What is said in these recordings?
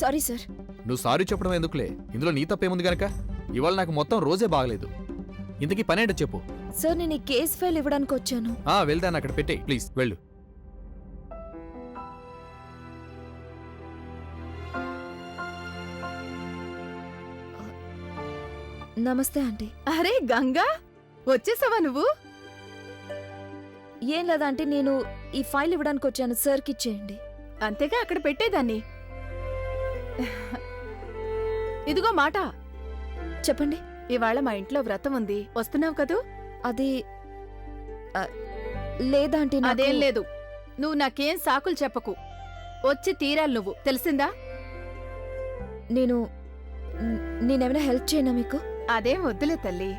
Sorry sir. నువ్వు sorry చెప్పడం ఎందుకులే, ఇందులో నీ తప్పేముంది గనక. ఇవాళ నాకు మొత్తం రోజే బాగలేదు. ఇంతకీ పనేంటో చెప్పు. సార్ నేను ఈ కేస్ ఫైల్ ఇవ్వడానికి వచ్చాను. వెళ్దాను, అక్కడ పెట్టే ప్లీజ్, వెళ్ళు. నమస్తే ఆంటీ. అరే గంగా, వచ్చేసావా నువ్వు? ఏం లేదా ఆంటీ, నేను ఈ ఫైల్ ఇవ్వడానికి వచ్చాను, సార్కి ఇచ్చేయండి. అంతేగా, అక్కడ పెట్టేదాన్ని. ఇదిగో మాట. చెప్పండి. ఇవాళ మా ఇంట్లో వ్రతం ఉంది, వస్తున్నావు కదూ? అది లేదా ఆంటీ. అదేం లేదు, నువ్వు నాకేం సాకులు చెప్పకు. వచ్చి తీరాలి నువ్వు, తెలిసిందా? నేనేమైనా హెల్ప్ చేయనా మీకు? అదేం వద్దులే తల్లి,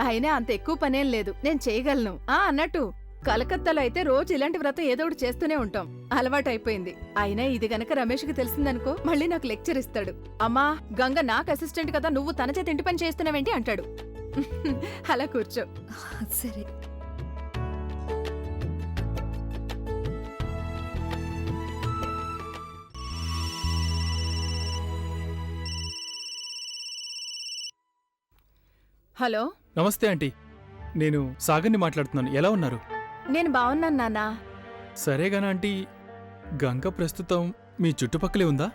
అయినా అంత ఎక్కువ పనేం లేదు, నేను చేయగలను. అన్నట్టు కలకత్తాలో అయితే రోజు ఇలాంటి వ్రతం ఏదో ఒకటి చేస్తూనే ఉంటాం, అలవాటైపోయింది. అయినా ఇది గనక రమేష్కి తెలిసిందనుకో, మళ్ళీ నాకు లెక్చర్ ఇస్తాడు. అమ్మా గంగ నాకు అసిస్టెంట్ కదా, నువ్వు తన చేత ఇంటి పని చేస్తున్నావేంటి అంటాడు. అలా కూర్చో. సరే. హలో. నమస్తే ఆంటీ, నేను సాగర్ని మాట్లాడుతున్నాను. ఎలా ఉన్నారు? నేను బాగున్నాను నాన్నా. సరేగానా ఆంటీ, గంగ ప్రస్తుతం మీ చుట్టుపక్కలే ఉందా?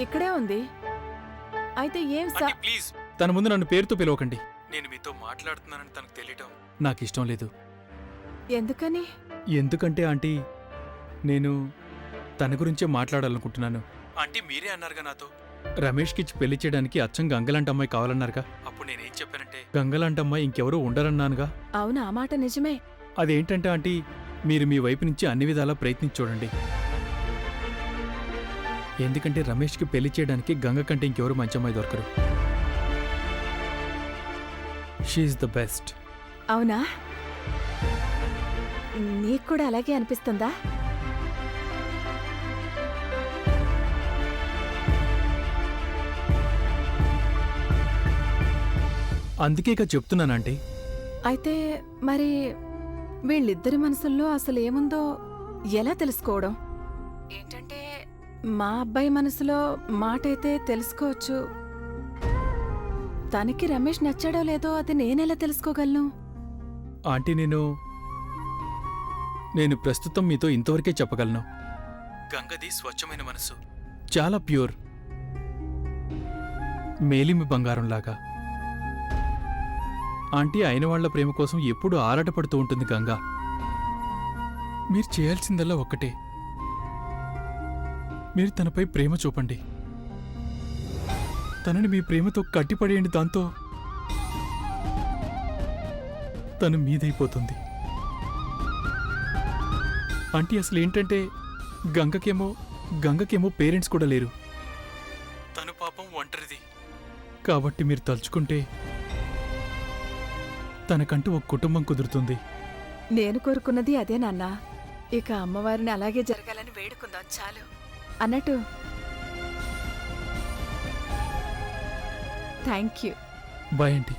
ఇక్కడే ఉంది. అయితే ఏం ప్లీజ్ తన ముందు నన్ను పేరుతో పిలవకండి. నేను మీతో మాట్లాడుతున్నానని తనకు తెలియటం నాకు ఇష్టం లేదు. ఎందుకని? ఎందుకంటే ఆంటీ, నేను తన గురించే మాట్లాడాలనుకుంటున్నాను. ఆంటీ మీరే అన్నారుగా నాతో, రమేష్కి పెళ్లి చేయడానికి అచ్చం గంగలాంటి అమ్మాయి కావాలన్నారుగా. అప్పుడు నేనేం చెప్పానంటే, గంగలాంటి అమ్మాయి ఇంకెవరూ ఉండరన్నానుగా. అవును, ఆ మాట నిజమే. అదేంటంటే ఆంటీ, మీరు మీ వైపు నుంచి అన్ని విధాలా ప్రయత్నించి చూడండి. ఎందుకంటే రమేష్కి పెళ్లి చేయడానికి గంగ కంటే ఇంకెవరు మంచి అమ్మాయి దొరకరు. She's the best. అవునా? నీకు కూడా అలాగే అనిపిస్తుందా? అందుకేగా చెప్తున్నానంటీ. అయితే మరి వీళ్ళిద్దరి మనసుల్లో అసలు ఏముందో ఎలా తెలుసుకోవడం? ఏంటంటే మా అబ్బాయి మనసులో మాటైతే తెలుసుకోవచ్చు, తనకి రమేష్ నచ్చాడో లేదో అది నేనెలా తెలుసుకోగలను? ఆంటీ, నేను ప్రస్తుతం మీతో ఇంతవరకే చెప్పగలను. గంగది స్వచ్ఛమైన మనసు, చాలా ప్యూర్, మేలిమి బంగారంలాగా. ఆంటీ, అయిన వాళ్ల ప్రేమ కోసం ఎప్పుడూ ఆరాటపడుతూ ఉంటుంది గంగ. మీరు చేయాల్సిందల్లా ఒక్కటే, మీరు తనపై ప్రేమ చూపండి, తనని మీ ప్రేమతో కట్టిపడేయండి. దాంతో తను మీదైపోతుంది. ఆంటీ, అసలు ఏంటంటే గంగకేమో పేరెంట్స్ కూడా లేరు. తను పాపం ఒంటరిది. కాబట్టి మీరు తలుచుకుంటే తనకంటూ ఒక కుటుంబం కుదురుతుంది. నేను కోరుకున్నది అదే నాన్నా. ఇక అమ్మవారిని అలాగే జరగాలని వేడుకుందాం చాలు. అన్నట్టు థ్యాంక్ యూ. Bye aunty.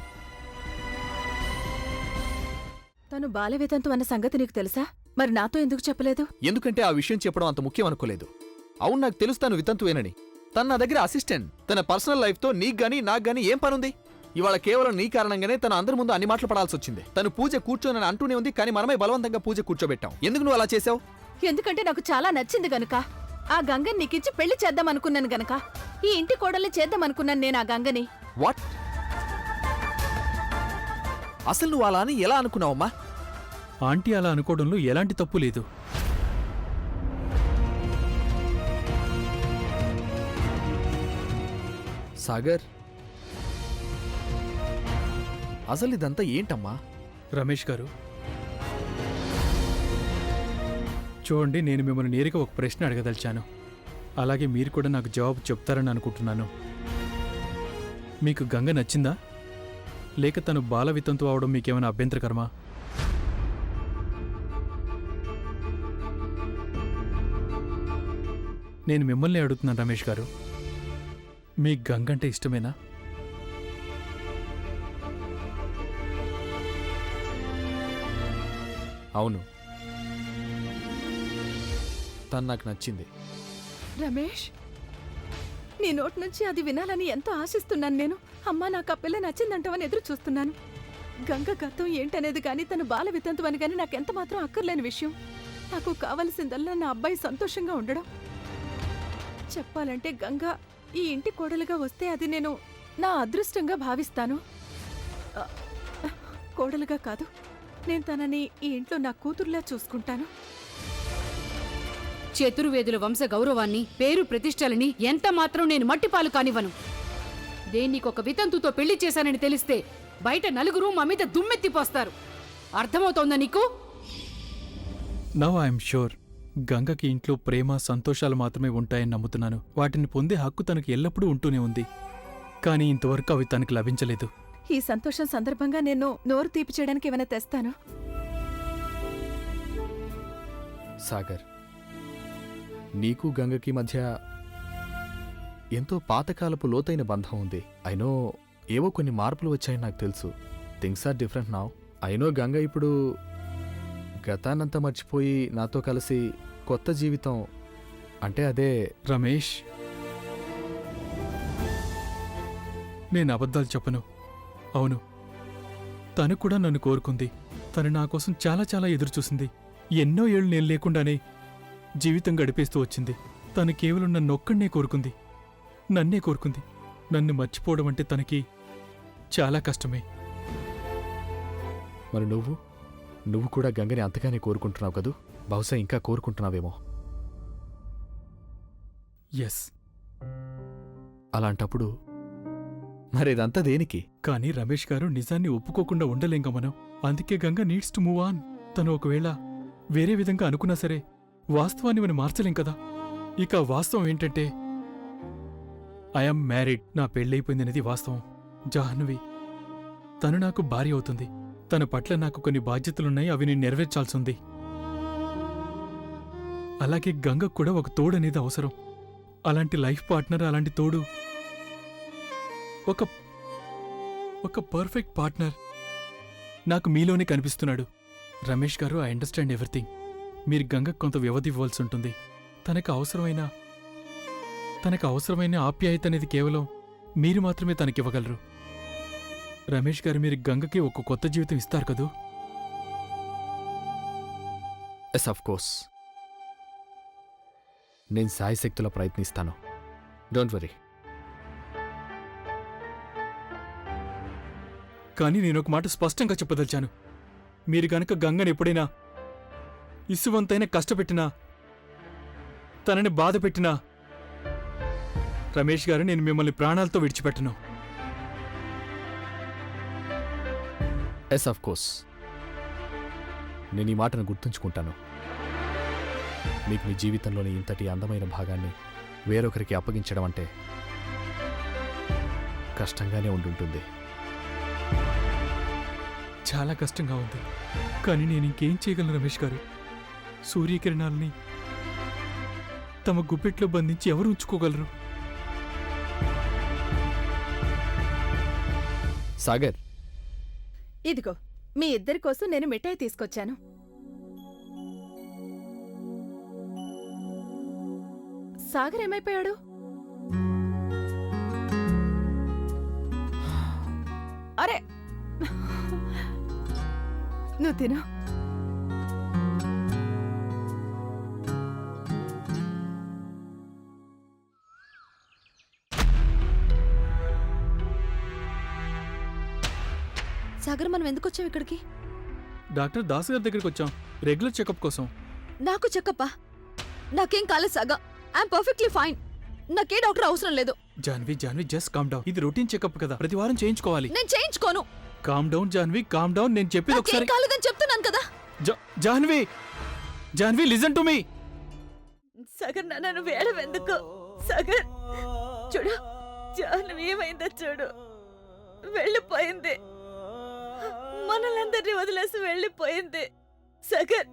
తను బాలవేదంతో అన్న సంగతి నీకు తెలుసా? మరి నాతో ఎందుకు చెప్పలేదు? ఎందుకంటే ఆ విషయం చెప్పడం అంత ముఖ్యం అనుకోలేదు. అవును, నాకు తెలుసు తను వితంతువేనని. తను నా దగ్గర అసిస్టెంట్. తన పర్సనల్ లైఫ్తో నీకు గానీ నాకు గానీ ఏం పనుంది? ఇవాళ కేవలం నీ కారణంగానే తను అందరి ముందు అన్ని మాటలు పడాల్సి వచ్చింది. తను పూజ కూర్చోనని అంటూనే ఉంది, కానీ మనమే బలవంతంగా పూజ కూర్చోబెట్టాం. ఎందుకు నువ్వు అలా చేసావు? ఎందుకంటే నాకు చాలా నచ్చింది గనుక. ఆ గంగని నీకిచ్చి పెళ్లి చేద్దామనుకున్నాను గనక. ఈ ఇంటి కోడల్ని చేద్దామనుకున్నాను నేను ఆ గంగని. వాట్? అసలు నువ్వు అలా అని ఎలా అనుకున్నావమ్మా? ఆంటీ అలా అనుకోవడంలో ఎలాంటి తప్పు లేదు. సాగర్, అసలు ఇదంతా ఏంటమ్మా? రమేష్ గారు చూడండి, నేను మిమ్మల్ని నేరుగా ఒక ప్రశ్న అడగదలిచాను. అలాగే మీరు కూడా నాకు జవాబు చెప్తారని అనుకుంటున్నాను. మీకు గంగ నచ్చిందా, లేక తను బాల వితంతు అవడం మీకేమైనా అభ్యంతరకరమా? నేను మిమ్మల్ని అడుగుతున్నాను రమేష్ గారు, మీ గంగ అంటే ఇష్టమేనా? అవును, తను నాకు నచ్చింది. రమేష్, నీ నోటి నుంచి అది వినాలని ఎంతో ఆశిస్తున్నాను నేను. అమ్మా, నాకు ఆ పిల్ల నచ్చిందంటావని ఎదురు చూస్తున్నాను. గంగ గతం ఏంటనేది కానీ తను బాల వితంతు అని కానీ నాకెంత మాత్రం అక్కర్లేని విషయం. నాకు కావలసిందల్లా నా అబ్బాయి సంతోషంగా ఉండడం. చెప్పాలంటే గంగ ఈ ఇంటి కోడలుగా వస్తే అది నేను నా అదృష్టంగా భావిస్తాను. ఆ, కోడలుగా కాదు, నేను తనని ఈ ఇంట్లో నా కూతురులా చూసుకుంటాను. చతుర్వేదుల వంశ గౌరవాన్ని, పేరు ప్రతిష్టలని ఎంత మాత్రం నేను మట్టిపాలు కానివ్వను. దేన్నీకొక వితంతుతో పెళ్లి చేశానని తెలిస్తే బయట నలుగురు మా మీద దుమ్మెత్తిపోస్తారు. అర్థమవుతోందా నీకు? నవ్ ఐఎమ్ షూర్ గంగకి ఇంట్లో ప్రేమ, సంతోషాలు మాత్రమే ఉంటాయని నమ్ముతున్నాను. వాటిని పొందే హక్కు తనకు ఎల్లప్పుడూ ఉంటూనే ఉంది. కానీ ఇంతవరకు అవి తనకు లభించలేదు. ఈ సంతోషం సందర్భంగా నేను నోరు తీపి చేయడానికి ఏమైనా తెస్తాను. సాగర్, నీకు గంగకి మధ్య ఎంతో పాతకాలపు లోతైన బంధం ఉంది. అయినో ఏవో కొన్ని మార్పులు వచ్చాయని నాకు తెలుసు. Things are different now. అయినో గంగ ఇప్పుడు గతాన్నంతా మర్చిపోయి నాతో కలిసి కొత్త జీవితం, అంటే అదే. రమేష్, నేను అబద్ధాలు చెప్పను. అవును, తను కూడా నన్ను కోరుకుంది. తను నా కోసం చాలా చాలా ఎదురుచూసింది. ఎన్నో ఏళ్ళు నేను లేకుండానే జీవితం గడిపేస్తూ వచ్చింది. తను కేవలం నన్నొక్కడినే కోరుకుంది, నన్నే కోరుకుంది. నన్ను మర్చిపోవడం అంటే తనకి చాలా కష్టమే. మరి నువ్వు కూడా గంగని అంతగానే కోరుకుంటున్నావు కదూ? బహుశా ఇంకా కోరుకుంటున్నావేమో. ఎస్. అలాంటప్పుడు మరేదంతా దేనికి? కానీ రమేష్ గారు నిజాన్ని ఒప్పుకోకుండా ఉండలేంగా మనం. అందుకే Ganga needs to move on. తను ఒకవేళ వేరే విధంగా అనుకున్నా సరే వాస్తవాన్ని మనం మార్చలేం కదా. ఇక వాస్తవం ఏంటంటే ఐఎమ్ మ్యారీడ్. నా పెళ్ళైపోయిందనేది వాస్తవం. జాహ్నవి, తను నాకు భార్య అవుతుంది. తన పట్ల నాకు కొన్ని బాధ్యతలున్నాయి, అవి నేను నెరవేర్చాల్సింది. అలాగే గంగకు కూడా ఒక తోడనేది అవసరం. అలాంటి లైఫ్ పార్ట్నర్, అలాంటి తోడు, ఒక పర్ఫెక్ట్ పార్ట్నర్ నాకు మీలోనే కనిపిస్తున్నాడు. రమేష్ గారు, ఐ అండర్స్టాండ్ ఎవ్రీథింగ్. మీరు గంగకు కొంత వ్యవధి ఇవ్వాల్సి ఉంటుంది. తనకు అవసరమైన ఆప్యాయత అనేది కేవలం మీరు మాత్రమే తనకివ్వగలరు. రమేష్ గారు, మీరు గంగకి ఒక కొత్త జీవితం ఇస్తారు కదూ? Yes, of course. నేను సాయశక్తిలో ప్రయత్నిస్తాను. Don't worry. కానీ నేనొక మాట స్పష్టంగా చెప్పదలిచాను. మీరు గనక గంగని ఎప్పుడైనా ఇసువంతైనా కష్టపెట్టినా, తనని బాధ పెట్టినా, రమేష్ గారు, నేను మిమ్మల్ని ప్రాణాలతో విడిచిపెట్టను. Yes, of course. నేను ఈ మాటను గుర్తుంచుకుంటాను. మీకు మీ జీవితంలోని ఇంతటి అందమైన భాగాన్ని వేరొకరికి అప్పగించడం అంటే కష్టంగానే ఉండుంటుంది. చాలా కష్టంగా ఉంది. కానీ నేను ఇంకేం చేయగలను రమేష్ గారు? సూర్యకిరణాలని తమ గుప్పెట్లో బంధించి ఎవరు ఉంచుకోగలరు? సాగర్, ఇదిగో మీ ఇద్దరి కోసం నేను మిఠాయి తీసుకొచ్చాను. సాగర్ ఏమైపోయాడు? అరే, నువ్వు తిను. సాగర్, మనం ఎందుకు వచ్చాం ఇక్కడికి? డాక్టర్ దాస్ గారి దగ్గరికి వచ్చాం, రెగ్యులర్ చెకప్ కోసం. నాకు చెకప్పా? నాకేం కాలేదు సాగర్. I'm perfectly fine. నాకే డాక్టర్ అవసరం లేదు. Janvi, just calm down. ఇది రొటీన్ చెకప్ కదా, ప్రతి వారం చేయించుకోవాలి. నేను చేయించుకోను. Calm down Janvi, calm down. నేను చెప్పేది నాకేం ఒకసారి. కాలేదని చెప్తున్నాను కదా. Janvi, listen to me. Sagar, నన్ను వేడవెందుకు? సగర్, చూడు, జాహ్నవి ఏమైందో చూడు. వెళ్ళిపోయింది, మనలందరినీ వదిలేసి వెళ్ళిపోయింది. సగర్,